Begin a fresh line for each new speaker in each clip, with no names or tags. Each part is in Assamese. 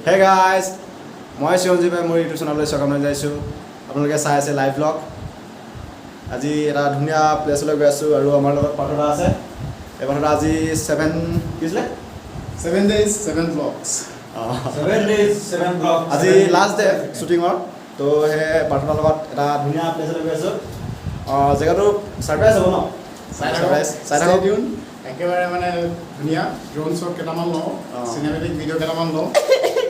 Hey guys, মই চিৰঞ্জীৱ মোৰ ইউটিউব চেনেললৈ স্বাগতম জনাইছোঁ। আপোনালোকে চাই আছে লাইভ ব্লগ। আজি এটা ধুনীয়া প্লেচলৈ গৈ আছোঁ আৰু আমাৰ লগত পাঠৰা আছে। এই পাঠৰা আজি 7 কি আছিলে
7 days 7 vlogs
7 days 7 vlogs
আজি লাষ্ট ডে শ্বুটিঙৰ তো সেই পাঠৰাৰ লগত এটা ধুনীয়া প্লেচলৈ গৈ আছোঁ। জেগাটো ছাৰপ্ৰাইজ হ'ব ন? চাই থাকক।
একেবাৰে মানে ধুনীয়া ড্ৰোন শ্বট কেইটামান লওঁ চিনেমেটিক ভিডিঅ' কেইটামান লওঁ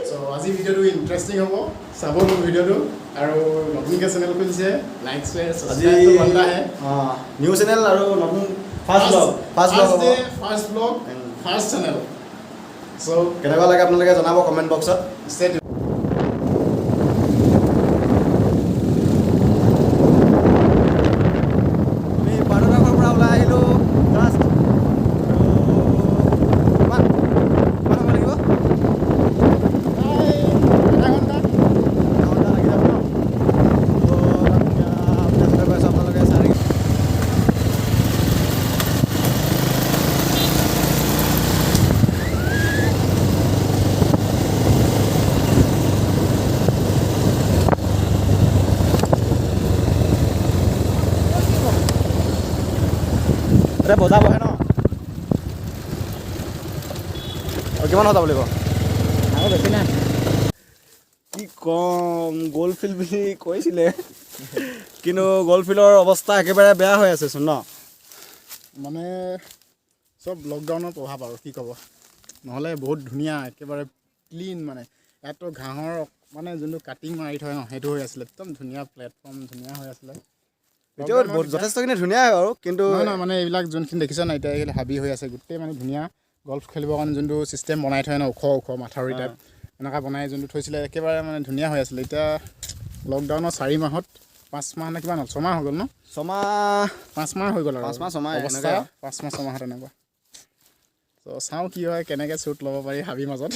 চ' আজি ভিডিঅ'টো ইণ্টাৰেষ্টিং হ'ব চাব ভিডিঅ'টো আৰু নতুনকৈ চেনেল খুলিছে লাইক শ্বেয়াৰ
আজি
আহে
নিউ চেনেল আৰু নতুন ফাৰ্ষ্ট ব্লগ
ফাৰ্ষ্ট চেনেল চ'
কেনেকুৱা লাগে আপোনালোকে জনাব কমেণ্ট বক্সত।
ষ্টেট
আমি পাঠৰাৰ পৰা ওলাই আহিলোঁ জাষ্ট বজাবহে ন কিমান বজাব লাগিব
আৰু বেছি নাই
কি কম গ'ল্ড ফিল্ড বুলি কৈছিলে কিন্তু গ'ল্ড ফিল্ডৰ অৱস্থা একেবাৰে বেয়া হৈ আছেচোন ন
মানে চব লকডাউনৰ প্ৰভাৱ আৰু কি ক'ব নহ'লে বহুত ধুনীয়া একেবাৰে ক্লিন মানে ইয়াততো ঘাঁহৰ মানে যোনটো কাটিং মাৰি থয় ন সেইটো হৈ আছিলে একদম ধুনীয়া প্লেটফৰ্ম ধুনীয়া হৈ আছিলে
এতিয়াও যথেষ্টখিনি ধুনীয়া হয় আৰু কিন্তু
নহয় মানে এইবিলাক যোনখিনি দেখিছা না এতিয়া এইবিলাক হাবি হৈ আছে গোটেই মানে ধুনীয়া গল্ফ খেলিবৰ কাৰণে যোনটো ছিষ্টেম বনাই থয় ন ওখ মাথাউৰি টাইপ এনেকুৱা বনাই যোনটো থৈছিলে একেবাৰে মানে ধুনীয়া হৈ আছিলে এতিয়া লকডাউনৰ 4 মাহত 5 মাহ নে কিমান হ'ল 6 মাহ হৈ গ'ল ন 5 মাহ হৈ গ'ল আৰু
5 মাহ 6 মাহ
অৱস্থা 5 মাহ 6 মাহত এনেকুৱা ত' চাওঁ কি হয় কেনেকৈ শ্বুট ল'ব পাৰি হাবিৰ মাজত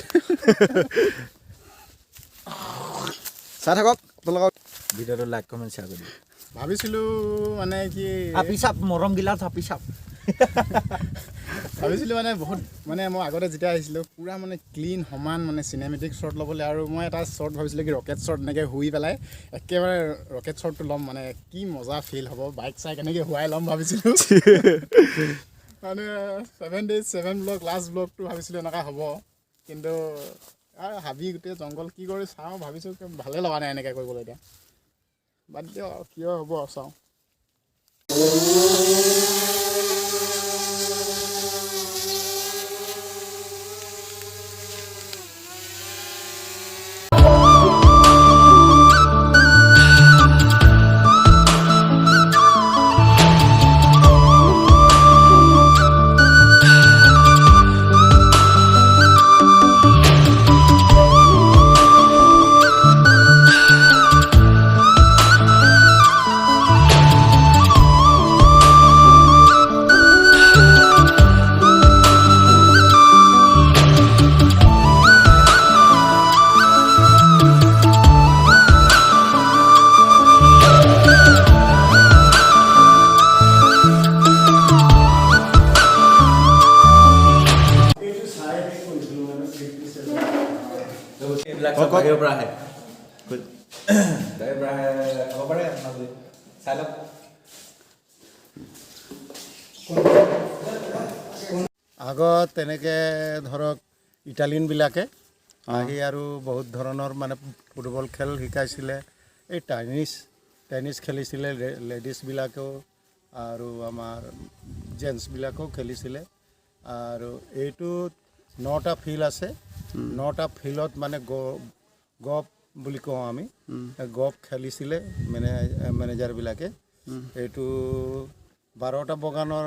চাই থাকক আপোনালোকক
ভিডিঅ'টো লাইক কমেণ্ট শ্বেয়াৰ কৰি
ভাবিছিলোঁ মানে কি
আপি চাপ মৰম গিলা আপি চাপ
ভাবিছিলোঁ মানে বহুত মানে মই আগতে যেতিয়া আহিছিলোঁ পূৰা মানে ক্লিন সমান মানে চিনেমেটিক শ্বট ল'বলৈ আৰু মই এটা শ্বট ভাবিছিলোঁ কি ৰকেট শ্বট এনেকৈ শুই পেলাই একেবাৰে ৰকেট শ্বটটো ল'ম মানে কি মজা ফিল হ'ব বাইক চাইক এনেকৈ শুৱাই ল'ম ভাবিছিলোঁ মানে 7 days 7 vlog লাষ্ট ব্লগটো ভাবিছিলোঁ এনেকুৱা হ'ব কিন্তু হাবি গোটেই জংঘল কি কৰি চাওঁ ভাবিছোঁ ভালেই লগা নাই এনেকৈ কৰিবলৈ এতিয়া বাদ দিয়ক আৰু কিয় হ'ব আৰু চাওঁ
এইবিলাক চব বাহিৰৰ পৰা আহে বাহিৰৰ পৰা আহে হ'ব পাৰে চাই লওক
আগত তেনেকৈ ধৰক ইটালিয়ানবিলাকে আহি আৰু বহুত ধৰণৰ মানে ফুটবল খেল শিকাইছিলে এই টেনিছ খেলিছিলে লেডিজবিলাকেও আৰু আমাৰ জেণ্টছবিলাকেও খেলিছিলে আৰু এইটোত 9টা ফিল্ড আছে 9টা ফিল্ডত মানে গপ বুলি কওঁ আমি গপ খেলিছিলে মেনেজাৰবিলাকে এইটো 12টা বাগানৰ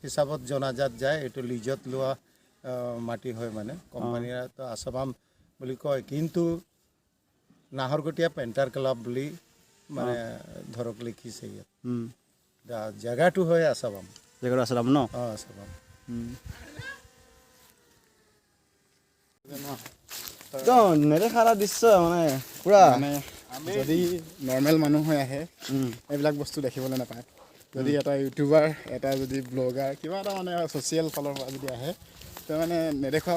হিচাপত জনাজাত যায় এইটো লিজত লোৱা মাটি হয় মানে কোম্পানীৰ আছাম বুলি কয় কিন্তু নাহৰকটীয়া পেণ্টাৰ ক্লাব বুলি মানে ধৰক লিখিছে ইয়াত জেগাটো হয় আছাম
জেগাটো আছাম ন
আছাম
নেদেখা এটা দৃশ্য মানে পুৰা
মানে যদি নৰ্মেল মানুহ হৈ আহে এইবিলাক বস্তু দেখিবলৈ নাপায় যদি এটা ইউটিউবাৰ এটা যদি ব্লগাৰ কিবা এটা মানে ছ'চিয়েল ফালৰ পৰা যদি আহে তো মানে নেদেখা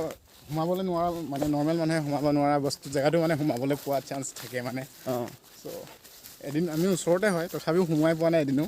সোমাবলৈ নোৱাৰা মানে নৰ্মেল মানুহে সোমাব নোৱাৰা বস্তু জেগাটো মানে সোমাবলৈ পোৱা চান্স থাকে মানে
অঁ
চ' এদিন আমি ওচৰতে হয় তথাপিও সোমাই পোৱা নাই এদিনো